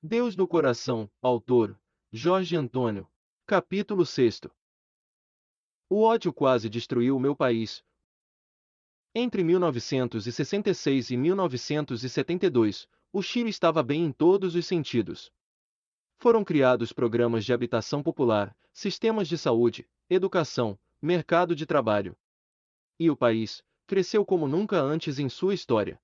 Deus no Coração, autor, Jorge Antônio. Capítulo 6. O ódio quase destruiu o meu país. Entre 1966 e 1972, o Chile estava bem em todos os sentidos. Foram criados programas de habitação popular, sistemas de saúde, educação, mercado de trabalho. E o país cresceu como nunca antes em sua história.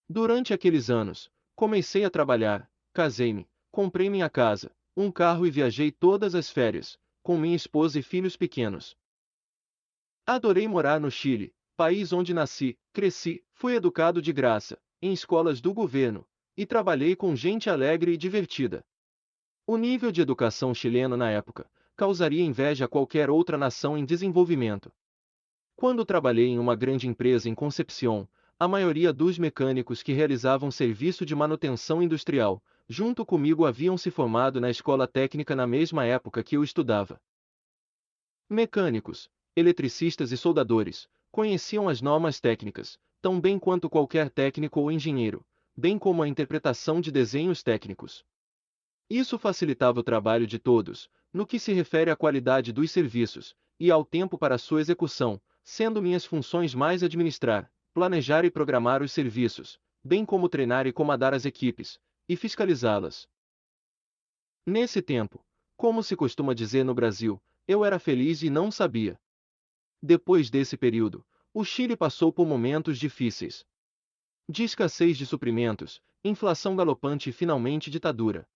Durante aqueles anos, comecei a trabalhar, casei-me, comprei minha casa, um carro e viajei todas as férias, com minha esposa e filhos pequenos. Adorei morar no Chile, país onde nasci, cresci, fui educado de graça, em escolas do governo, e trabalhei com gente alegre e divertida. O nível de educação chileno na época causaria inveja a qualquer outra nação em desenvolvimento. Quando trabalhei em uma grande empresa em Concepción, a maioria dos mecânicos que realizavam serviço de manutenção industrial, junto comigo haviam se formado na escola técnica na mesma época que eu estudava. Mecânicos, eletricistas e soldadores conheciam as normas técnicas, tão bem quanto qualquer técnico ou engenheiro, bem como a interpretação de desenhos técnicos. Isso facilitava o trabalho de todos, no que se refere à qualidade dos serviços, e ao tempo para sua execução, sendo minhas funções mais administrar, planejar e programar os serviços, bem como treinar e comandar as equipes, e fiscalizá-las. Nesse tempo, como se costuma dizer no Brasil, eu era feliz e não sabia. Depois desse período, o Chile passou por momentos difíceis. De escassez de suprimentos, inflação galopante e finalmente ditadura.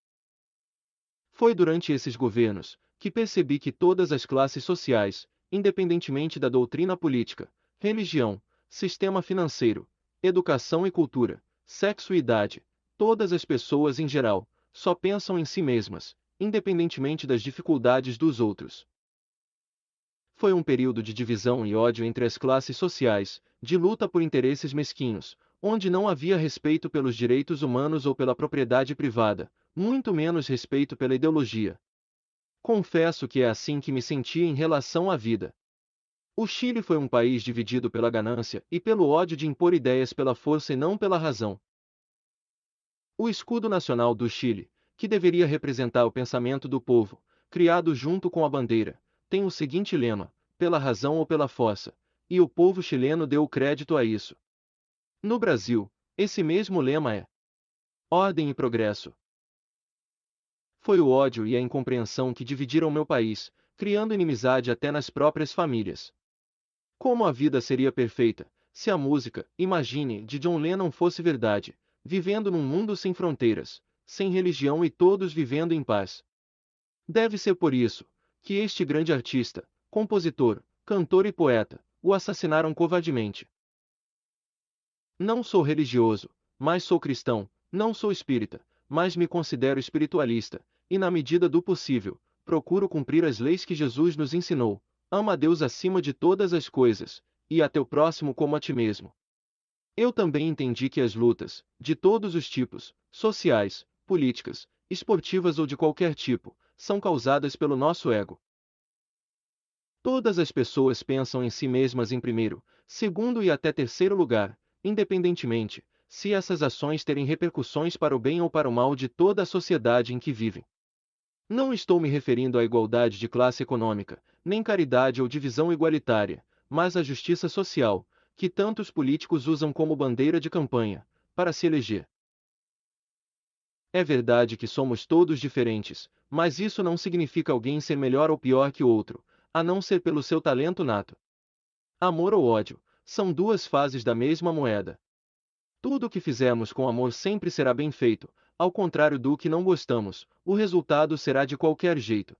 Foi durante esses governos que percebi que todas as classes sociais, independentemente da doutrina política, religião, sistema financeiro, educação e cultura, sexo e idade, todas as pessoas em geral, só pensam em si mesmas, independentemente das dificuldades dos outros. Foi um período de divisão e ódio entre as classes sociais, de luta por interesses mesquinhos, onde não havia respeito pelos direitos humanos ou pela propriedade privada, muito menos respeito pela ideologia. Confesso que é assim que me senti em relação à vida. O Chile foi um país dividido pela ganância e pelo ódio de impor ideias pela força e não pela razão. O escudo nacional do Chile, que deveria representar o pensamento do povo, criado junto com a bandeira, tem o seguinte lema: pela razão ou pela força, e o povo chileno deu crédito a isso. No Brasil, esse mesmo lema é ordem e progresso. Foi o ódio e a incompreensão que dividiram meu país, criando inimizade até nas próprias famílias. Como a vida seria perfeita, se a música, Imagine, de John Lennon fosse verdade, vivendo num mundo sem fronteiras, sem religião e todos vivendo em paz. Deve ser por isso que este grande artista, compositor, cantor e poeta, o assassinaram covardemente. Não sou religioso, mas sou cristão, não sou espírita, mas me considero espiritualista, e na medida do possível, procuro cumprir as leis que Jesus nos ensinou: ama a Deus acima de todas as coisas, e a teu próximo como a ti mesmo. Eu também entendi que as lutas, de todos os tipos, sociais, políticas, esportivas ou de qualquer tipo, são causadas pelo nosso ego. Todas as pessoas pensam em si mesmas em primeiro, segundo e até terceiro lugar, independentemente se essas ações terem repercussões para o bem ou para o mal de toda a sociedade em que vivem. Não estou me referindo à igualdade de classe econômica, nem caridade ou divisão igualitária, mas à justiça social, que tantos políticos usam como bandeira de campanha, para se eleger. É verdade que somos todos diferentes, mas isso não significa alguém ser melhor ou pior que o outro, a não ser pelo seu talento nato. Amor ou ódio são duas faces da mesma moeda. Tudo o que fizermos com amor sempre será bem feito, ao contrário do que não gostamos, o resultado será de qualquer jeito.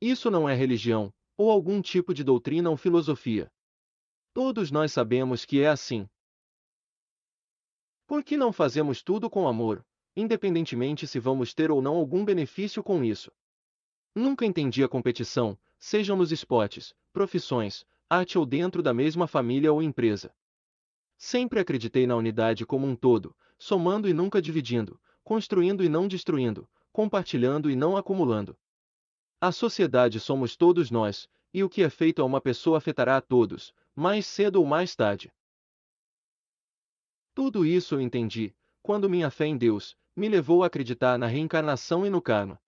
Isso não é religião, ou algum tipo de doutrina ou filosofia. Todos nós sabemos que é assim. Por que não fazemos tudo com amor, independentemente se vamos ter ou não algum benefício com isso? Nunca entendi a competição, sejam nos esportes, profissões, arte ou dentro da mesma família ou empresa. Sempre acreditei na unidade como um todo, somando e nunca dividindo, construindo e não destruindo, compartilhando e não acumulando. A sociedade somos todos nós, e o que é feito a uma pessoa afetará a todos, mais cedo ou mais tarde. Tudo isso eu entendi, quando minha fé em Deus me levou a acreditar na reencarnação e no karma.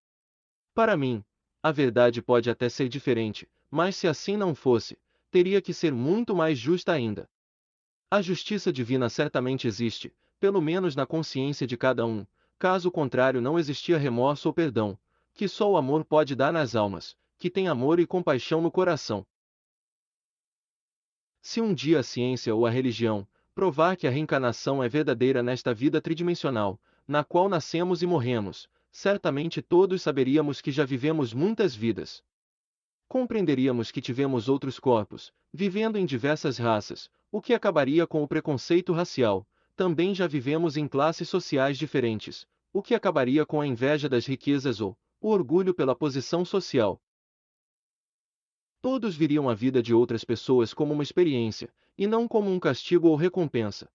Para mim, a verdade pode até ser diferente, mas se assim não fosse, teria que ser muito mais justa ainda. A justiça divina certamente existe, pelo menos na consciência de cada um, caso contrário não existia remorso ou perdão, que só o amor pode dar nas almas, que têm amor e compaixão no coração. Se um dia a ciência ou a religião provar que a reencarnação é verdadeira nesta vida tridimensional, na qual nascemos e morremos, certamente todos saberíamos que já vivemos muitas vidas. Compreenderíamos que tivemos outros corpos, vivendo em diversas raças, o que acabaria com o preconceito racial. Também já vivemos em classes sociais diferentes, o que acabaria com a inveja das riquezas ou o orgulho pela posição social. Todos viriam a vida de outras pessoas como uma experiência, e não como um castigo ou recompensa.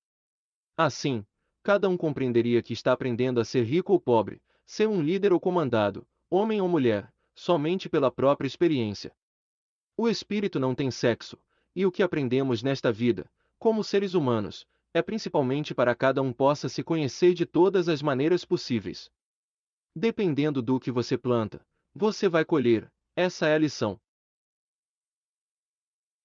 Assim, cada um compreenderia que está aprendendo a ser rico ou pobre, ser um líder ou comandado, homem ou mulher, somente pela própria experiência. O espírito não tem sexo, e o que aprendemos nesta vida, como seres humanos, é principalmente para cada um possa se conhecer de todas as maneiras possíveis. Dependendo do que você planta, você vai colher, essa é a lição.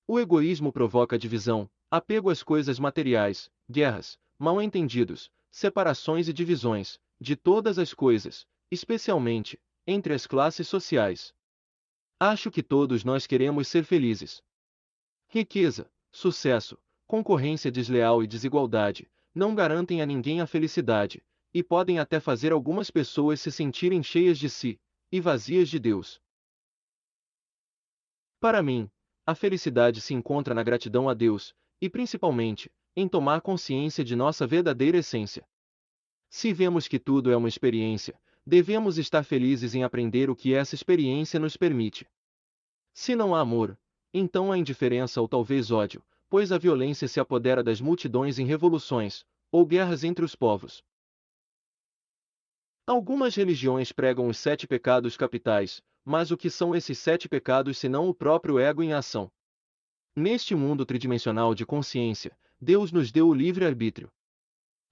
O egoísmo provoca divisão, apego às coisas materiais, guerras, mal-entendidos, separações e divisões, de todas as coisas, especialmente entre as classes sociais. Acho que todos nós queremos ser felizes. Riqueza, sucesso, concorrência desleal e desigualdade não garantem a ninguém a felicidade, e podem até fazer algumas pessoas se sentirem cheias de si e vazias de Deus. Para mim, a felicidade se encontra na gratidão a Deus, e principalmente, em tomar consciência de nossa verdadeira essência. Se vemos que tudo é uma experiência, devemos estar felizes em aprender o que essa experiência nos permite. Se não há amor, então há indiferença ou talvez ódio, pois a violência se apodera das multidões em revoluções, ou guerras entre os povos. Algumas religiões pregam os 7 pecados capitais, mas o que são esses 7 pecados senão o próprio ego em ação? Neste mundo tridimensional de consciência, Deus nos deu o livre-arbítrio.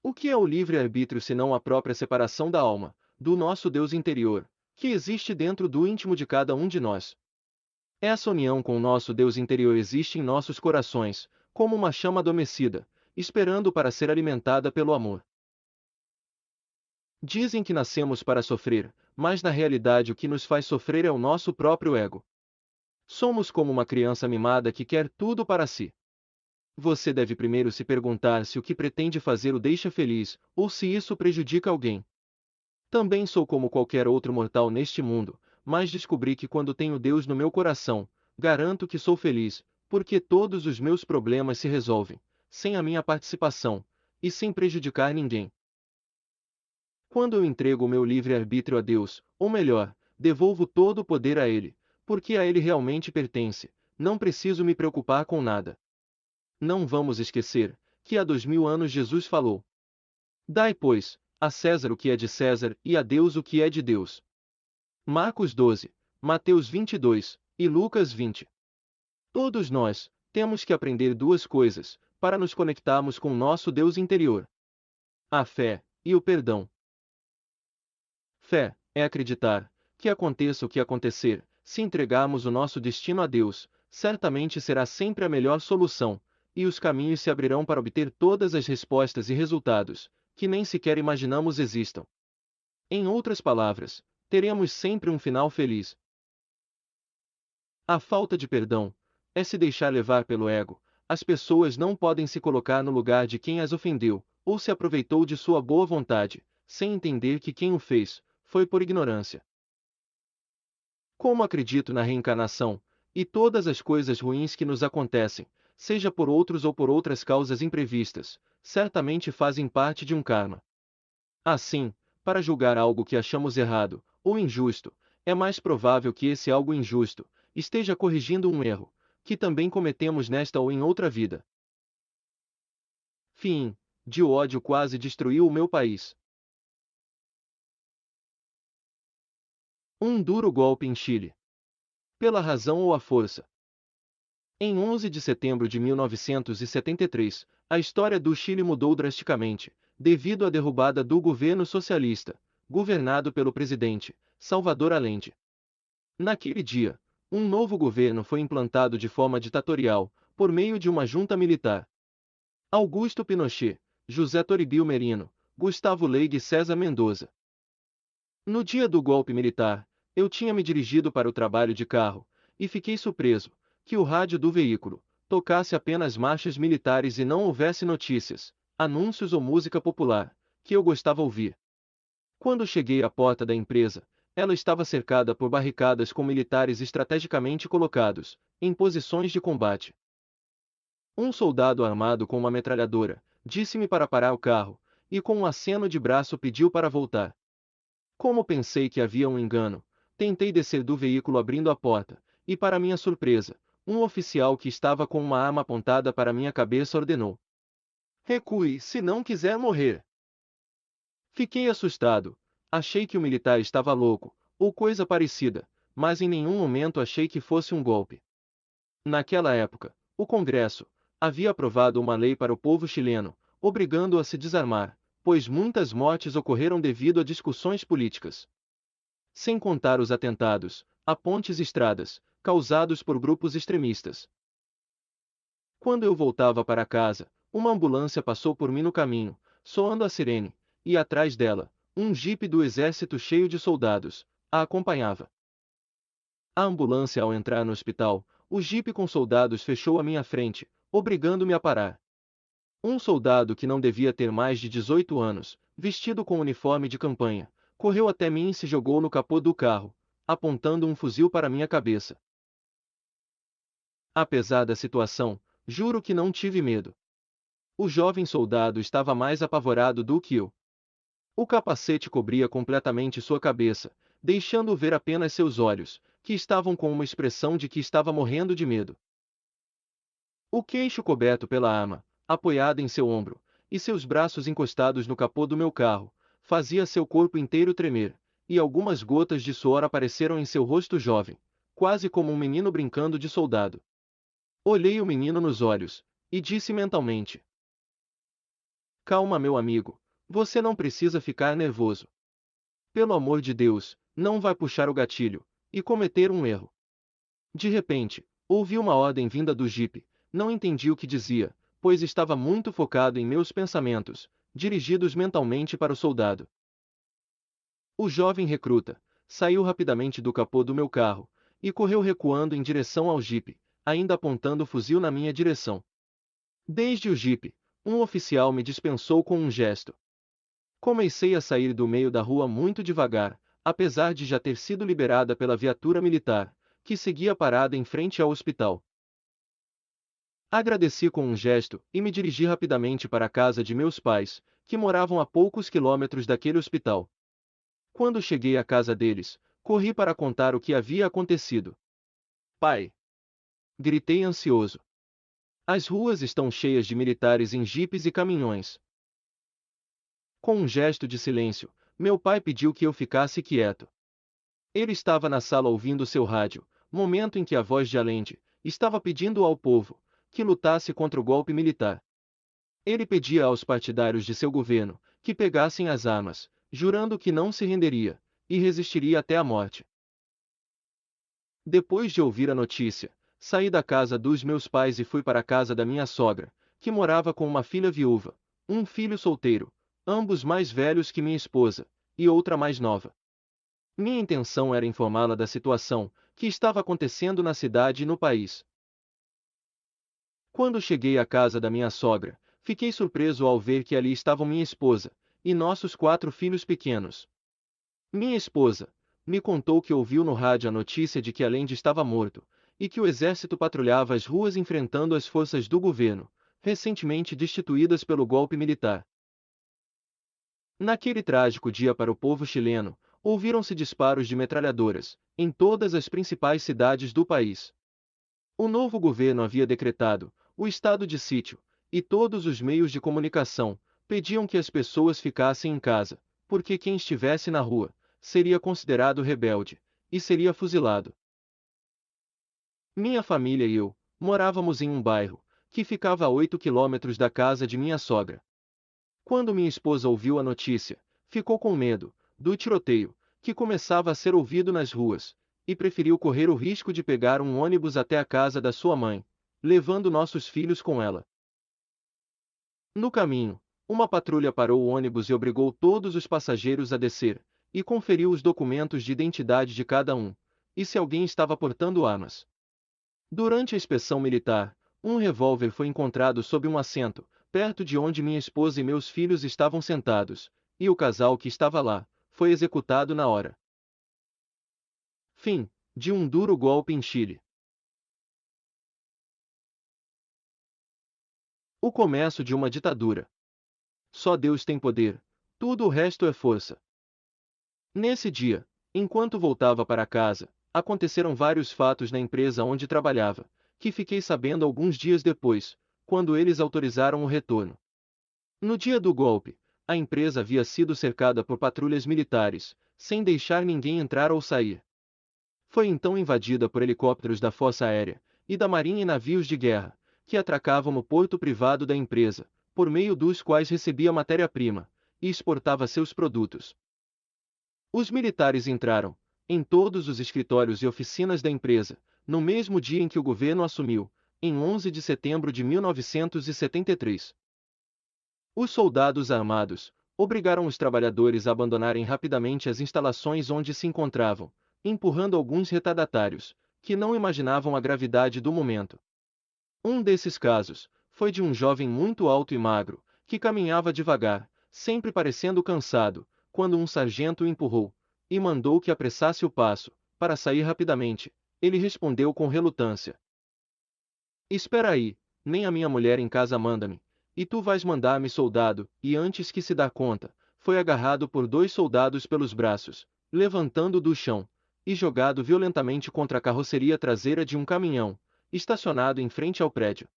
O que é o livre-arbítrio senão a própria separação da alma, do nosso Deus interior, que existe dentro do íntimo de cada um de nós? Essa união com o nosso Deus interior existe em nossos corações, como uma chama adormecida, esperando para ser alimentada pelo amor. Dizem que nascemos para sofrer, mas na realidade o que nos faz sofrer é o nosso próprio ego. Somos como uma criança mimada que quer tudo para si. Você deve primeiro se perguntar se o que pretende fazer o deixa feliz, ou se isso prejudica alguém. Também sou como qualquer outro mortal neste mundo, mas descobri que quando tenho Deus no meu coração, garanto que sou feliz, porque todos os meus problemas se resolvem, sem a minha participação, e sem prejudicar ninguém. Quando eu entrego o meu livre-arbítrio a Deus, ou melhor, devolvo todo o poder a Ele, porque a Ele realmente pertence, não preciso me preocupar com nada. Não vamos esquecer que há 2000 anos Jesus falou: Dai, pois, a César o que é de César e a Deus o que é de Deus. Marcos 12, Mateus 22 e Lucas 20. Todos nós temos que aprender duas coisas para nos conectarmos com nosso Deus interior: a fé e o perdão. Fé é acreditar que aconteça o que acontecer, se entregarmos o nosso destino a Deus, certamente será sempre a melhor solução, e os caminhos se abrirão para obter todas as respostas e resultados que nem sequer imaginamos existam. Em outras palavras, teremos sempre um final feliz. A falta de perdão é se deixar levar pelo ego. As pessoas não podem se colocar no lugar de quem as ofendeu, ou se aproveitou de sua boa vontade, sem entender que quem o fez foi por ignorância. Como acredito na reencarnação, e todas as coisas ruins que nos acontecem, seja por outros ou por outras causas imprevistas, certamente fazem parte de um karma. Assim, para julgar algo que achamos errado ou injusto, é mais provável que esse algo injusto esteja corrigindo um erro que também cometemos nesta ou em outra vida. Fim. De ódio quase destruiu o meu país. Um duro golpe em Chile. Pela razão ou a força. Em 11 de setembro de 1973, a história do Chile mudou drasticamente, devido à derrubada do governo socialista, governado pelo presidente Salvador Allende. Naquele dia, um novo governo foi implantado de forma ditatorial, por meio de uma junta militar. Augusto Pinochet, José Toribio Merino, Gustavo Leite e César Mendoza. No dia do golpe militar, eu tinha me dirigido para o trabalho de carro, e fiquei surpreso que o rádio do veículo tocasse apenas marchas militares e não houvesse notícias, anúncios ou música popular, que eu gostava ouvir. Quando cheguei à porta da empresa, ela estava cercada por barricadas com militares estrategicamente colocados, em posições de combate. Um soldado armado com uma metralhadora disse-me para parar o carro, e com um aceno de braço pediu para voltar. Como pensei que havia um engano, tentei descer do veículo abrindo a porta, e para minha surpresa, um oficial que estava com uma arma apontada para minha cabeça ordenou: "Recue, se não quiser morrer." Fiquei assustado, achei que o militar estava louco, ou coisa parecida, mas em nenhum momento achei que fosse um golpe. Naquela época, o Congresso havia aprovado uma lei para o povo chileno, obrigando-o a se desarmar, pois muitas mortes ocorreram devido a discussões políticas. Sem contar os atentados, a pontes e estradas, causados por grupos extremistas. Quando eu voltava para casa, uma ambulância passou por mim no caminho, soando a sirene, e atrás dela, um jipe do exército cheio de soldados a acompanhava. A ambulância, ao entrar no hospital, o jipe com soldados fechou à minha frente, obrigando-me a parar. Um soldado que não devia ter mais de 18 anos, vestido com uniforme de campanha, correu até mim e se jogou no capô do carro, apontando um fuzil para minha cabeça. Apesar da situação, juro que não tive medo. O jovem soldado estava mais apavorado do que eu. O capacete cobria completamente sua cabeça, deixando ver apenas seus olhos, que estavam com uma expressão de que estava morrendo de medo. O queixo coberto pela arma, apoiada em seu ombro, e seus braços encostados no capô do meu carro, fazia seu corpo inteiro tremer, e algumas gotas de suor apareceram em seu rosto jovem, quase como um menino brincando de soldado. Olhei o menino nos olhos, e disse mentalmente: "Calma, meu amigo, você não precisa ficar nervoso. Pelo amor de Deus, não vai puxar o gatilho e cometer um erro." De repente, ouvi uma ordem vinda do jipe, não entendi o que dizia, pois estava muito focado em meus pensamentos, dirigidos mentalmente para o soldado. O jovem recruta saiu rapidamente do capô do meu carro e correu recuando em direção ao jipe, ainda apontando o fuzil na minha direção. Desde o jipe, um oficial me dispensou com um gesto. Comecei a sair do meio da rua muito devagar, apesar de já ter sido liberada pela viatura militar, que seguia parada em frente ao hospital. Agradeci com um gesto e me dirigi rapidamente para a casa de meus pais, que moravam a poucos quilômetros daquele hospital. Quando cheguei à casa deles, corri para contar o que havia acontecido. "Pai!" gritei ansioso. "As ruas estão cheias de militares em jipes e caminhões." Com um gesto de silêncio, meu pai pediu que eu ficasse quieto. Ele estava na sala ouvindo seu rádio, momento em que a voz de Allende estava pedindo ao povo que lutasse contra o golpe militar. Ele pedia aos partidários de seu governo que pegassem as armas, jurando que não se renderia e resistiria até a morte. Depois de ouvir a notícia, saí da casa dos meus pais e fui para a casa da minha sogra, que morava com uma filha viúva, um filho solteiro, ambos mais velhos que minha esposa, e outra mais nova. Minha intenção era informá-la da situação que estava acontecendo na cidade e no país. Quando cheguei à casa da minha sogra, fiquei surpreso ao ver que ali estavam minha esposa e nossos 4 filhos pequenos. Minha esposa me contou que ouviu no rádio a notícia de que Allende estava morto, e que o exército patrulhava as ruas enfrentando as forças do governo, recentemente destituídas pelo golpe militar. Naquele trágico dia para o povo chileno, ouviram-se disparos de metralhadoras em todas as principais cidades do país. O novo governo havia decretado o estado de sítio, e todos os meios de comunicação pediam que as pessoas ficassem em casa, porque quem estivesse na rua seria considerado rebelde e seria fuzilado. Minha família e eu morávamos em um bairro que ficava a 8 quilômetros da casa de minha sogra. Quando minha esposa ouviu a notícia, ficou com medo do tiroteio, que começava a ser ouvido nas ruas, e preferiu correr o risco de pegar um ônibus até a casa da sua mãe, levando nossos filhos com ela. No caminho, uma patrulha parou o ônibus e obrigou todos os passageiros a descer, e conferiu os documentos de identidade de cada um, e se alguém estava portando armas. Durante a inspeção militar, um revólver foi encontrado sob um assento, perto de onde minha esposa e meus filhos estavam sentados, e o casal que estava lá foi executado na hora. Fim de um duro golpe em Chile. O começo de uma ditadura. Só Deus tem poder, tudo o resto é força. Nesse dia, enquanto voltava para casa, aconteceram vários fatos na empresa onde trabalhava, que fiquei sabendo alguns dias depois, quando eles autorizaram o retorno. No dia do golpe, a empresa havia sido cercada por patrulhas militares, sem deixar ninguém entrar ou sair. Foi então invadida por helicópteros da Força Aérea e da Marinha e navios de guerra, que atracavam no porto privado da empresa, por meio dos quais recebia matéria-prima e exportava seus produtos. Os militares entraram em todos os escritórios e oficinas da empresa, no mesmo dia em que o governo assumiu, em 11 de setembro de 1973. Os soldados armados obrigaram os trabalhadores a abandonarem rapidamente as instalações onde se encontravam, empurrando alguns retardatários, que não imaginavam a gravidade do momento. Um desses casos foi de um jovem muito alto e magro, que caminhava devagar, sempre parecendo cansado, quando um sargento o empurrou e mandou que apressasse o passo, para sair rapidamente. Ele respondeu com relutância: Espera aí, nem a minha mulher em casa manda-me, e tu vais mandar-me, soldado. E antes que se dá conta, foi agarrado por 2 soldados pelos braços, levantando do chão, e jogado violentamente contra a carroceria traseira de um caminhão, estacionado em frente ao prédio.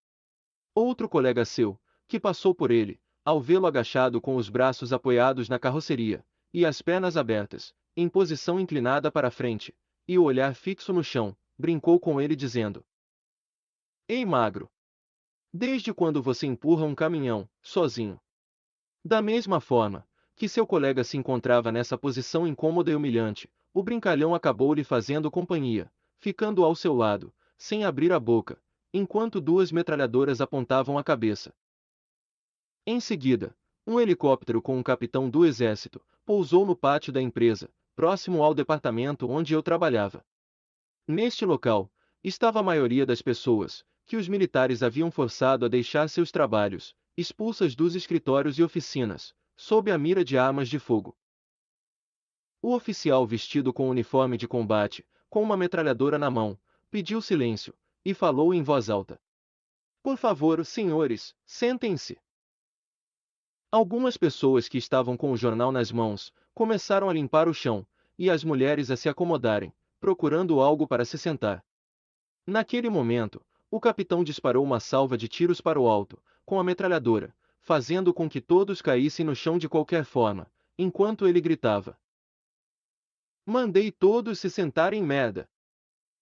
Outro colega seu, que passou por ele, ao vê-lo agachado com os braços apoiados na carroceria, e as pernas abertas, em posição inclinada para a frente, e o olhar fixo no chão, brincou com ele dizendo: Ei, magro! Desde quando você empurra um caminhão, sozinho? Da mesma forma que seu colega se encontrava nessa posição incômoda e humilhante, o brincalhão acabou lhe fazendo companhia, ficando ao seu lado, sem abrir a boca, enquanto 2 metralhadoras apontavam a cabeça. Em seguida, um helicóptero com um capitão do exército pousou no pátio da empresa, próximo ao departamento onde eu trabalhava. Neste local, estava a maioria das pessoas que os militares haviam forçado a deixar seus trabalhos, expulsas dos escritórios e oficinas, sob a mira de armas de fogo. O oficial vestido com uniforme de combate, com uma metralhadora na mão, pediu silêncio e falou em voz alta: Por favor, senhores, sentem-se. Algumas pessoas que estavam com o jornal nas mãos começaram a limpar o chão, e as mulheres a se acomodarem, procurando algo para se sentar. Naquele momento, o capitão disparou uma salva de tiros para o alto, com a metralhadora, fazendo com que todos caíssem no chão de qualquer forma, enquanto ele gritava: Mandei todos se sentarem, merda!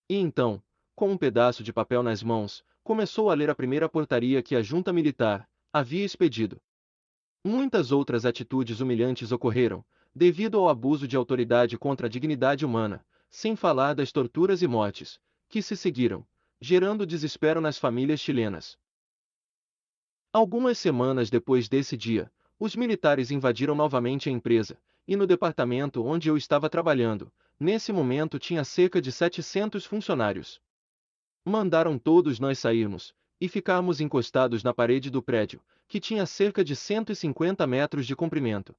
E então, com um pedaço de papel nas mãos, começou a ler a primeira portaria que a junta militar havia expedido. Muitas outras atitudes humilhantes ocorreram, devido ao abuso de autoridade contra a dignidade humana, sem falar das torturas e mortes que se seguiram, gerando desespero nas famílias chilenas. Algumas semanas depois desse dia, os militares invadiram novamente a empresa, e no departamento onde eu estava trabalhando, nesse momento tinha cerca de 700 funcionários. Mandaram todos nós sairmos e ficarmos encostados na parede do prédio, que tinha cerca de 150 metros de comprimento.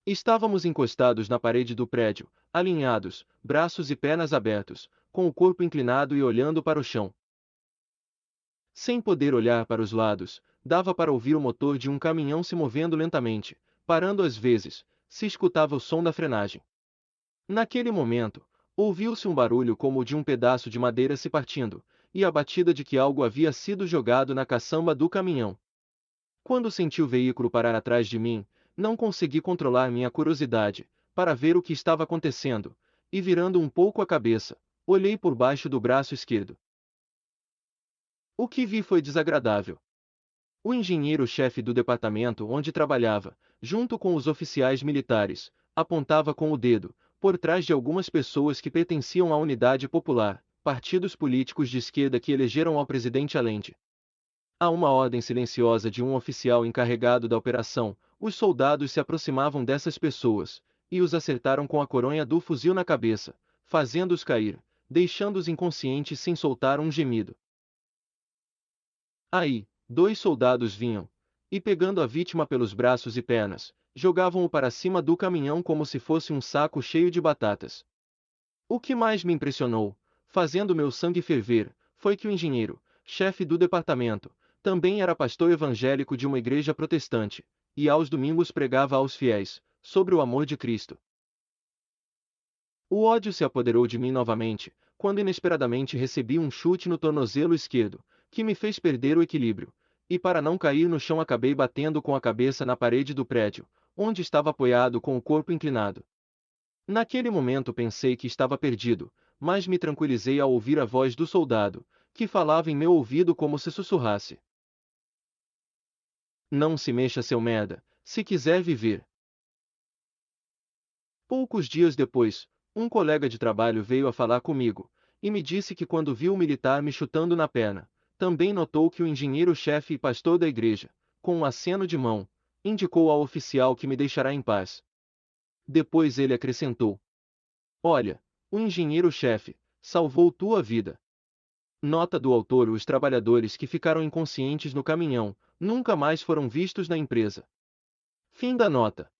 Estávamos encostados na parede do prédio, alinhados, braços e pernas abertos, com o corpo inclinado e olhando para o chão. Sem poder olhar para os lados, dava para ouvir o motor de um caminhão se movendo lentamente, parando às vezes, se escutava o som da frenagem. Naquele momento, ouviu-se um barulho como o de um pedaço de madeira se partindo, e a batida de que algo havia sido jogado na caçamba do caminhão. Quando senti o veículo parar atrás de mim, não consegui controlar minha curiosidade, para ver o que estava acontecendo, e virando um pouco a cabeça, olhei por baixo do braço esquerdo. O que vi foi desagradável. O engenheiro-chefe do departamento onde trabalhava, junto com os oficiais militares, apontava com o dedo, por trás de algumas pessoas que pertenciam à Unidade Popular, partidos políticos de esquerda que elegeram ao presidente Allende. A uma ordem silenciosa de um oficial encarregado da operação, os soldados se aproximavam dessas pessoas, e os acertaram com a coronha do fuzil na cabeça, fazendo-os cair, deixando-os inconscientes sem soltar um gemido. Aí, dois soldados vinham, e pegando a vítima pelos braços e pernas, jogavam-o para cima do caminhão como se fosse um saco cheio de batatas. O que mais me impressionou, fazendo meu sangue ferver, foi que o engenheiro, chefe do departamento, também era pastor evangélico de uma igreja protestante, e aos domingos pregava aos fiéis, sobre o amor de Cristo. O ódio se apoderou de mim novamente, quando inesperadamente recebi um chute no tornozelo esquerdo, que me fez perder o equilíbrio, e para não cair no chão acabei batendo com a cabeça na parede do prédio, onde estava apoiado com o corpo inclinado. Naquele momento pensei que estava perdido, mas me tranquilizei ao ouvir a voz do soldado, que falava em meu ouvido como se sussurrasse. Não se mexa, seu merda, se quiser viver. Poucos dias depois, um colega de trabalho veio a falar comigo, e me disse que quando viu o militar me chutando na perna, também notou que o engenheiro-chefe e pastor da igreja, com um aceno de mão, indicou ao oficial que me deixará em paz. Depois ele acrescentou: Olha, o engenheiro-chefe salvou tua vida. Nota do autor: os trabalhadores que ficaram inconscientes no caminhão nunca mais foram vistos na empresa. Fim da nota.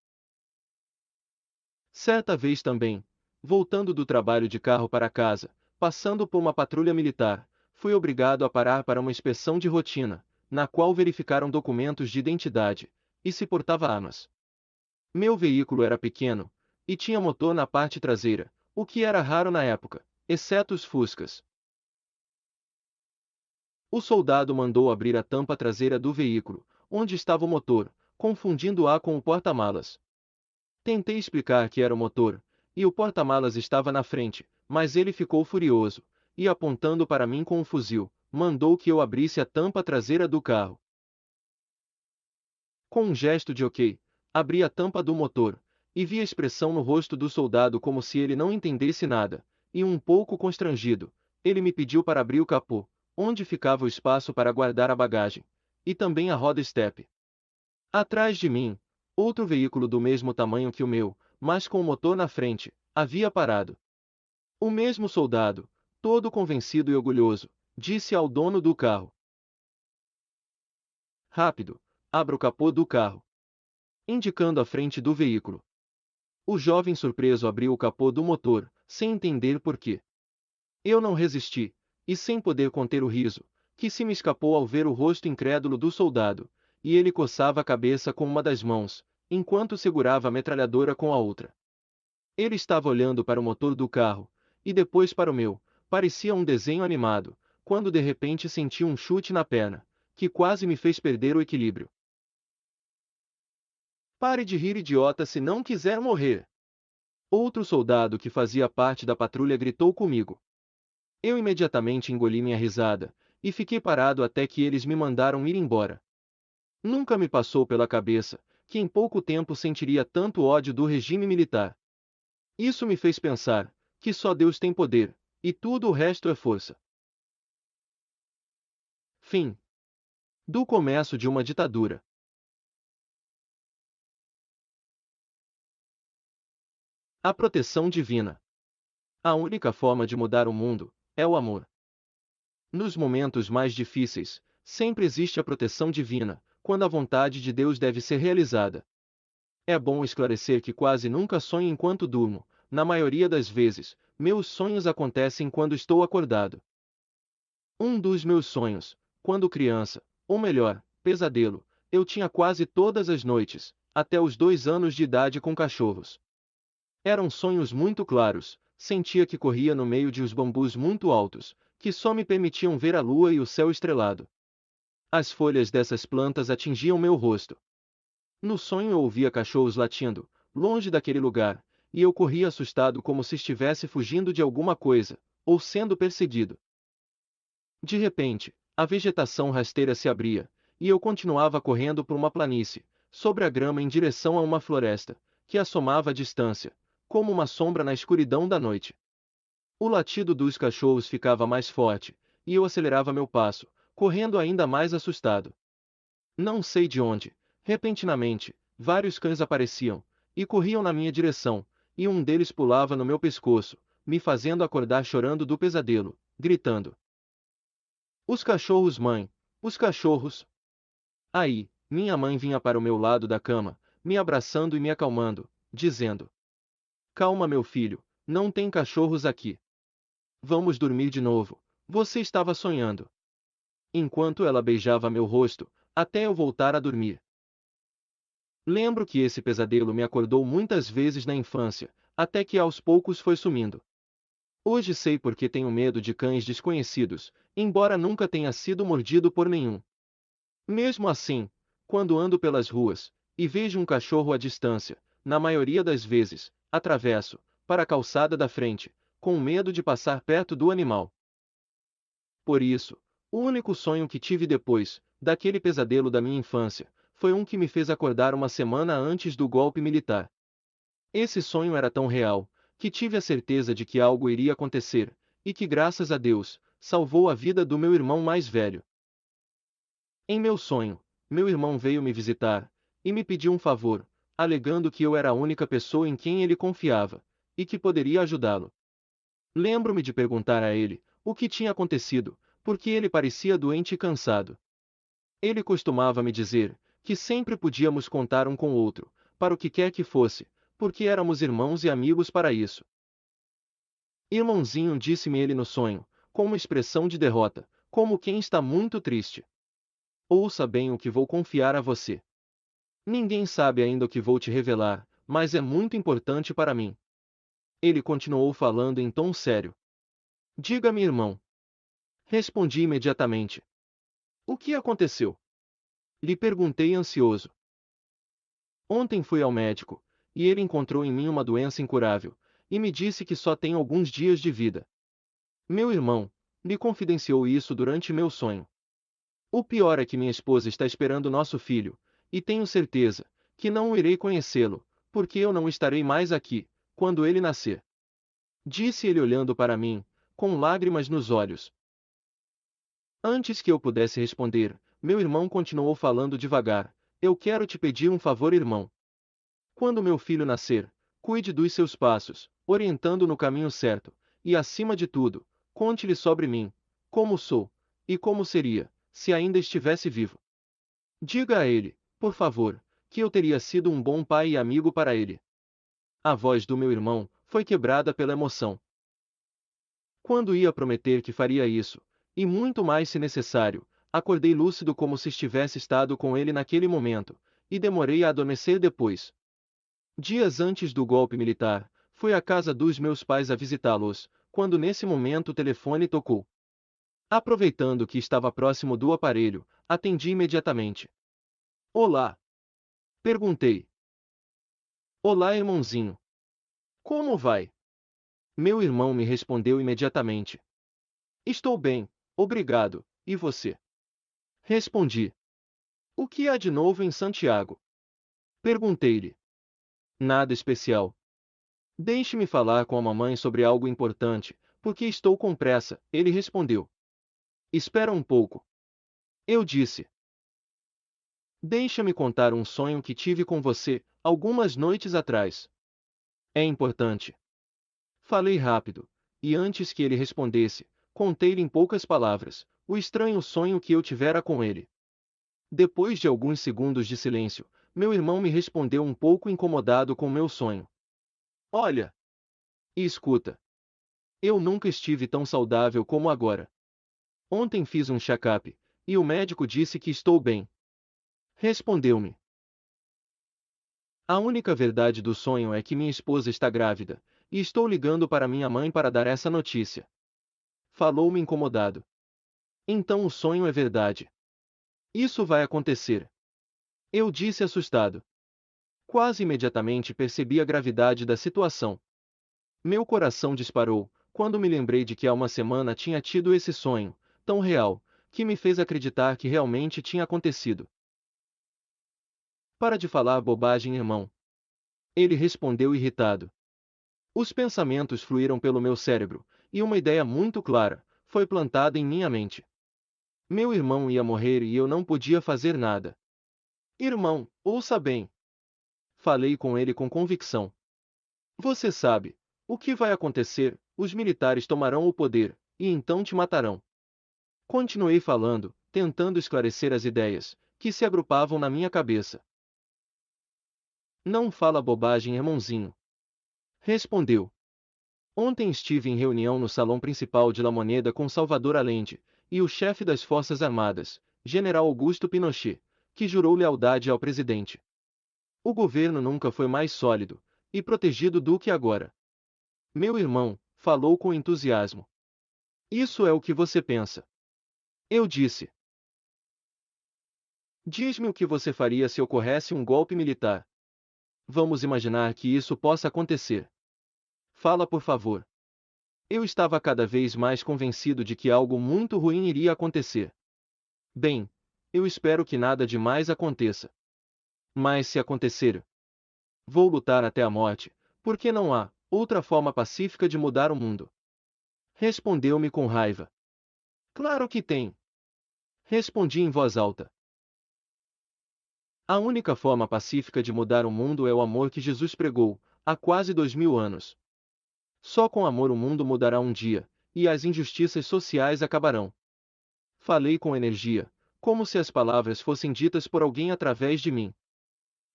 Certa vez também, voltando do trabalho de carro para casa, passando por uma patrulha militar, fui obrigado a parar para uma inspeção de rotina, na qual verificaram documentos de identidade, e se portava armas. Meu veículo era pequeno, e tinha motor na parte traseira, o que era raro na época, exceto os Fuscas. O soldado mandou abrir a tampa traseira do veículo, onde estava o motor, confundindo-a com o porta-malas. Tentei explicar que era o motor, e o porta-malas estava na frente, mas ele ficou furioso, e apontando para mim com um fuzil, mandou que eu abrisse a tampa traseira do carro. Com um gesto de ok, abri a tampa do motor, e vi a expressão no rosto do soldado como se ele não entendesse nada, e um pouco constrangido, ele me pediu para abrir o capô, onde ficava o espaço para guardar a bagagem, e também a roda-estepe. Atrás de mim, outro veículo do mesmo tamanho que o meu, mas com o motor na frente, havia parado. O mesmo soldado, todo convencido e orgulhoso, disse ao dono do carro: Rápido, abra o capô do carro. Indicando a frente do veículo. O jovem surpreso abriu o capô do motor, sem entender por quê. Eu não resisti, e sem poder conter o riso, que se me escapou ao ver o rosto incrédulo do soldado, e ele coçava a cabeça com uma das mãos, enquanto segurava a metralhadora com a outra. Ele estava olhando para o motor do carro, e depois para o meu, parecia um desenho animado, quando de repente senti um chute na perna, que quase me fez perder o equilíbrio. Pare de rir, idiota, se não quiser morrer. Outro soldado que fazia parte da patrulha gritou comigo. Eu imediatamente engoli minha risada, e fiquei parado até que eles me mandaram ir embora. Nunca me passou pela cabeça que em pouco tempo sentiria tanto ódio do regime militar. Isso me fez pensar que só Deus tem poder, e tudo o resto é força. Fim do começo de uma ditadura. A proteção divina. A única forma de mudar o mundo é o amor. Nos momentos mais difíceis, sempre existe a proteção divina, quando a vontade de Deus deve ser realizada. É bom esclarecer que quase nunca sonho enquanto durmo, na maioria das vezes, meus sonhos acontecem quando estou acordado. Um dos meus sonhos, quando criança, ou melhor, pesadelo, eu tinha quase todas as noites, até os 2 anos de idade com cachorros. Eram sonhos muito claros, sentia que corria no meio de uns bambus muito altos, que só me permitiam ver a lua e o céu estrelado. As folhas dessas plantas atingiam meu rosto. No sonho eu ouvia cachorros latindo, longe daquele lugar, e eu corria assustado como se estivesse fugindo de alguma coisa, ou sendo perseguido. De repente, a vegetação rasteira se abria, e eu continuava correndo por uma planície, sobre a grama em direção a uma floresta, que assomava à distância, como uma sombra na escuridão da noite. O latido dos cachorros ficava mais forte, e eu acelerava meu passo, correndo ainda mais assustado. Não sei de onde, repentinamente, vários cães apareciam, e corriam na minha direção, e um deles pulava no meu pescoço, me fazendo acordar chorando do pesadelo, gritando: "Os cachorros, mãe! Os cachorros!" Aí, minha mãe vinha para o meu lado da cama, me abraçando e me acalmando, dizendo: "Calma, meu filho, não tem cachorros aqui. Vamos dormir de novo, você estava sonhando." Enquanto ela beijava meu rosto, até eu voltar a dormir. Lembro que esse pesadelo me acordou muitas vezes na infância, até que aos poucos foi sumindo. Hoje sei por que tenho medo de cães desconhecidos, embora nunca tenha sido mordido por nenhum. Mesmo assim, quando ando pelas ruas, e vejo um cachorro à distância, na maioria das vezes, atravesso, para a calçada da frente, com medo de passar perto do animal. Por isso, o único sonho que tive depois, daquele pesadelo da minha infância, foi um que me fez acordar uma semana antes do golpe militar. Esse sonho era tão real, que tive a certeza de que algo iria acontecer, e que graças a Deus, salvou a vida do meu irmão mais velho. Em meu sonho, meu irmão veio me visitar, e me pediu um favor, alegando que eu era a única pessoa em quem ele confiava, e que poderia ajudá-lo. Lembro-me de perguntar a ele o que tinha acontecido, porque ele parecia doente e cansado. Ele costumava me dizer que sempre podíamos contar um com o outro, para o que quer que fosse, porque éramos irmãos e amigos para isso. "Irmãozinho", disse-me ele no sonho, com uma expressão de derrota, como quem está muito triste. "Ouça bem o que vou confiar a você. Ninguém sabe ainda o que vou te revelar, mas é muito importante para mim." Ele continuou falando em tom sério. "Diga-me, irmão." Respondi imediatamente. "O que aconteceu?" Lhe perguntei ansioso. "Ontem fui ao médico, e ele encontrou em mim uma doença incurável, e me disse que só tenho alguns dias de vida." Meu irmão me confidenciou isso durante meu sonho. "O pior é que minha esposa está esperando nosso filho, e tenho certeza que não irei conhecê-lo, porque eu não estarei mais aqui, quando ele nascer." Disse ele olhando para mim, com lágrimas nos olhos. Antes que eu pudesse responder, meu irmão continuou falando devagar: "Eu quero te pedir um favor, irmão. Quando meu filho nascer, cuide dos seus passos, orientando no caminho certo, e acima de tudo, conte-lhe sobre mim, como sou, e como seria, se ainda estivesse vivo. Diga a ele, por favor, que eu teria sido um bom pai e amigo para ele." A voz do meu irmão foi quebrada pela emoção. Quando ia prometer que faria isso, e muito mais se necessário, acordei lúcido como se estivesse estado com ele naquele momento, e demorei a adormecer depois. Dias antes do golpe militar, fui à casa dos meus pais a visitá-los, quando nesse momento o telefone tocou. Aproveitando que estava próximo do aparelho, atendi imediatamente. "Olá?" perguntei. "Olá, irmãozinho. Como vai?" Meu irmão me respondeu imediatamente. "Estou bem, obrigado, e você?" Respondi. "O que há de novo em Santiago?" perguntei-lhe. "Nada especial. Deixe-me falar com a mamãe sobre algo importante, porque estou com pressa", ele respondeu. "Espera um pouco." Eu disse. "Deixa-me contar um sonho que tive com você, algumas noites atrás. É importante." Falei rápido, e antes que ele respondesse, contei-lhe em poucas palavras o estranho sonho que eu tivera com ele. Depois de alguns segundos de silêncio, meu irmão me respondeu um pouco incomodado com meu sonho. "Olha e escuta. Eu nunca estive tão saudável como agora. Ontem fiz um check-up, e o médico disse que estou bem." Respondeu-me. "A única verdade do sonho é que minha esposa está grávida, e estou ligando para minha mãe para dar essa notícia." Falou-me incomodado. "Então o sonho é verdade. Isso vai acontecer." Eu disse assustado. Quase imediatamente percebi a gravidade da situação. Meu coração disparou, quando me lembrei de que há uma semana tinha tido esse sonho, tão real, que me fez acreditar que realmente tinha acontecido. Para de falar bobagem, irmão. Ele respondeu irritado. Os pensamentos fluíram pelo meu cérebro, e uma ideia muito clara foi plantada em minha mente. Meu irmão ia morrer e eu não podia fazer nada. Irmão, ouça bem. Falei com ele com convicção. Você sabe o que vai acontecer: os militares tomarão o poder, e então te matarão. Continuei falando, tentando esclarecer as ideias que se agrupavam na minha cabeça. Não fala bobagem, irmãozinho. Respondeu. Ontem estive em reunião no salão principal de La Moneda com Salvador Allende, e o chefe das Forças Armadas, General Augusto Pinochet, que jurou lealdade ao presidente. O governo nunca foi mais sólido e protegido do que agora. Meu irmão falou com entusiasmo. Isso é o que você pensa. Eu disse. Diz-me o que você faria se ocorresse um golpe militar. Vamos imaginar que isso possa acontecer. Fala, por favor. Eu estava cada vez mais convencido de que algo muito ruim iria acontecer. Bem, eu espero que nada demais aconteça. Mas se acontecer, vou lutar até a morte, porque não há outra forma pacífica de mudar o mundo. Respondeu-me com raiva. Claro que tem. Respondi em voz alta. A única forma pacífica de mudar o mundo é o amor que Jesus pregou, há quase 2000 anos. Só com amor o mundo mudará um dia, e as injustiças sociais acabarão. Falei com energia, como se as palavras fossem ditas por alguém através de mim.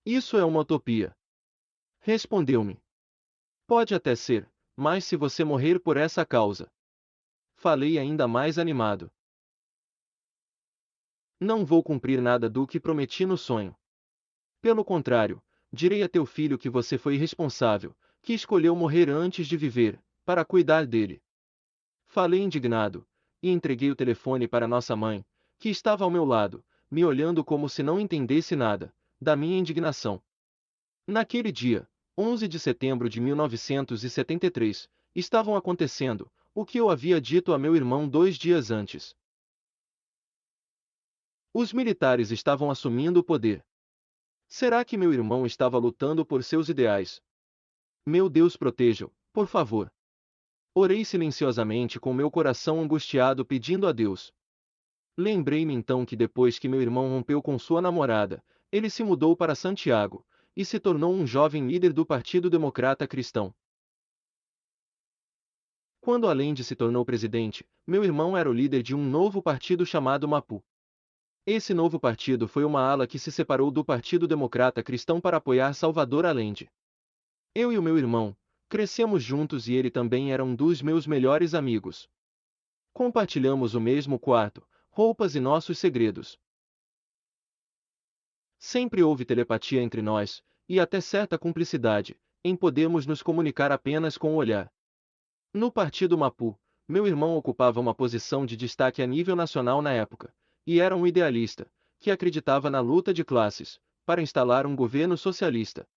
Isso é uma utopia. Respondeu-me. Pode até ser, mas se você morrer por essa causa. Falei ainda mais animado. Não vou cumprir nada do que prometi no sonho. Pelo contrário, direi a teu filho que você foi irresponsável, que escolheu morrer antes de viver, para cuidar dele. Falei indignado, e entreguei o telefone para nossa mãe, que estava ao meu lado, me olhando como se não entendesse nada da minha indignação. Naquele dia, 11 de setembro de 1973, estavam acontecendo o que eu havia dito a meu irmão 2 dias antes. Os militares estavam assumindo o poder. Será que meu irmão estava lutando por seus ideais? Meu Deus, proteja-o, por favor. Orei silenciosamente com meu coração angustiado pedindo a Deus. Lembrei-me então que depois que meu irmão rompeu com sua namorada, ele se mudou para Santiago, e se tornou um jovem líder do Partido Democrata Cristão. Quando Allende se tornou presidente, meu irmão era o líder de um novo partido chamado MAPU. Esse novo partido foi uma ala que se separou do Partido Democrata Cristão para apoiar Salvador Allende. Eu e o meu irmão crescemos juntos e ele também era um dos meus melhores amigos. Compartilhamos o mesmo quarto, roupas e nossos segredos. Sempre houve telepatia entre nós, e até certa cumplicidade, em podermos nos comunicar apenas com o olhar. No Partido MAPU, meu irmão ocupava uma posição de destaque a nível nacional na época, e era um idealista, que acreditava na luta de classes, para instalar um governo socialista.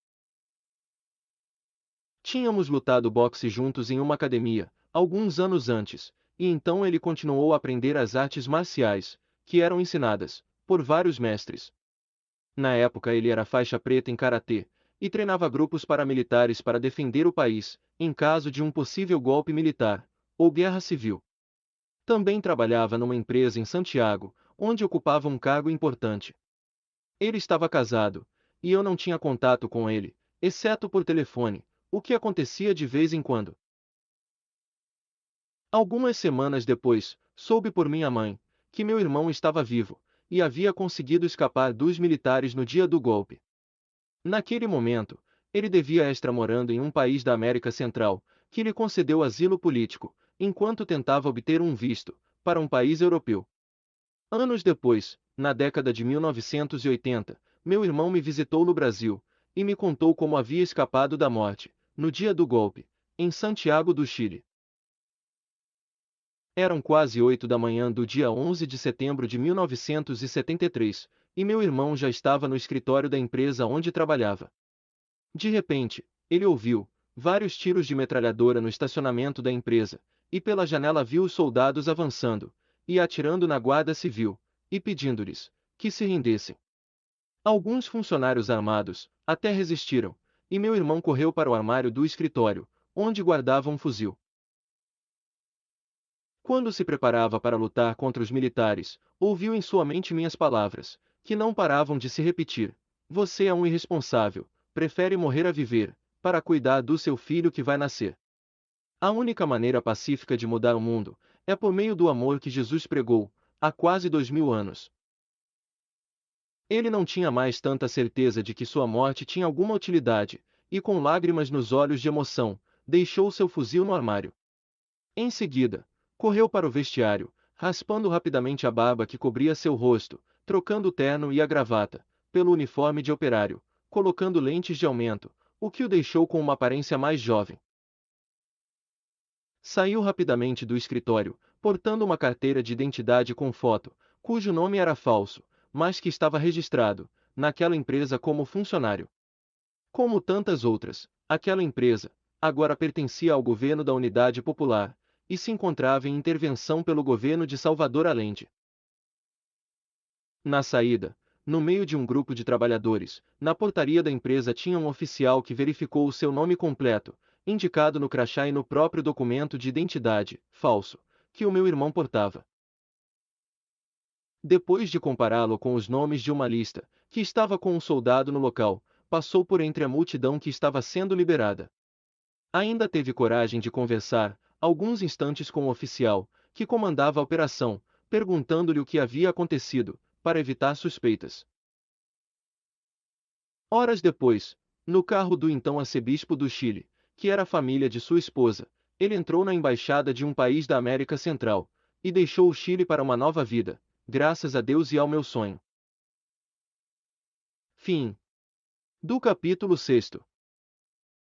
Tínhamos lutado boxe juntos em uma academia, alguns anos antes, e então ele continuou a aprender as artes marciais, que eram ensinadas por vários mestres. Na época ele era faixa preta em karatê, e treinava grupos paramilitares para defender o país, em caso de um possível golpe militar, ou guerra civil. Também trabalhava numa empresa em Santiago, onde ocupava um cargo importante. Ele estava casado, e eu não tinha contato com ele, exceto por telefone, o que acontecia de vez em quando. Algumas semanas depois, soube por minha mãe que meu irmão estava vivo, e havia conseguido escapar dos militares no dia do golpe. Naquele momento, ele devia estar morando em um país da América Central, que lhe concedeu asilo político, enquanto tentava obter um visto para um país europeu. Anos depois, na década de 1980, meu irmão me visitou no Brasil, e me contou como havia escapado da morte, no dia do golpe, em Santiago do Chile. Eram quase 8 da manhã do dia 11 de setembro de 1973, e meu irmão já estava no escritório da empresa onde trabalhava. De repente, ele ouviu vários tiros de metralhadora no estacionamento da empresa, e pela janela viu os soldados avançando, e atirando na guarda civil, e pedindo-lhes que se rendessem. Alguns funcionários armados até resistiram, e meu irmão correu para o armário do escritório, onde guardava um fuzil. Quando se preparava para lutar contra os militares, ouviu em sua mente minhas palavras, que não paravam de se repetir: "Você é um irresponsável, prefere morrer a viver, para cuidar do seu filho que vai nascer." A única maneira pacífica de mudar o mundo é por meio do amor que Jesus pregou, há quase 2000 anos. Ele não tinha mais tanta certeza de que sua morte tinha alguma utilidade, e com lágrimas nos olhos de emoção, deixou seu fuzil no armário. Em seguida, correu para o vestiário, raspando rapidamente a barba que cobria seu rosto, trocando o terno e a gravata, pelo uniforme de operário, colocando lentes de aumento, o que o deixou com uma aparência mais jovem. Saiu rapidamente do escritório, portando uma carteira de identidade com foto, cujo nome era falso, mas que estava registrado naquela empresa como funcionário. Como tantas outras, aquela empresa agora pertencia ao governo da Unidade Popular e se encontrava em intervenção pelo governo de Salvador Allende. Na saída, no meio de um grupo de trabalhadores, na portaria da empresa tinha um oficial que verificou o seu nome completo, indicado no crachá e no próprio documento de identidade, falso, que o meu irmão portava. Depois de compará-lo com os nomes de uma lista, que estava com um soldado no local, passou por entre a multidão que estava sendo liberada. Ainda teve coragem de conversar, alguns instantes com o oficial, que comandava a operação, perguntando-lhe o que havia acontecido, para evitar suspeitas. Horas depois, no carro do então arcebispo do Chile, que era a família de sua esposa, ele entrou na embaixada de um país da América Central, e deixou o Chile para uma nova vida, graças a Deus e ao meu sonho. Fim do capítulo 6.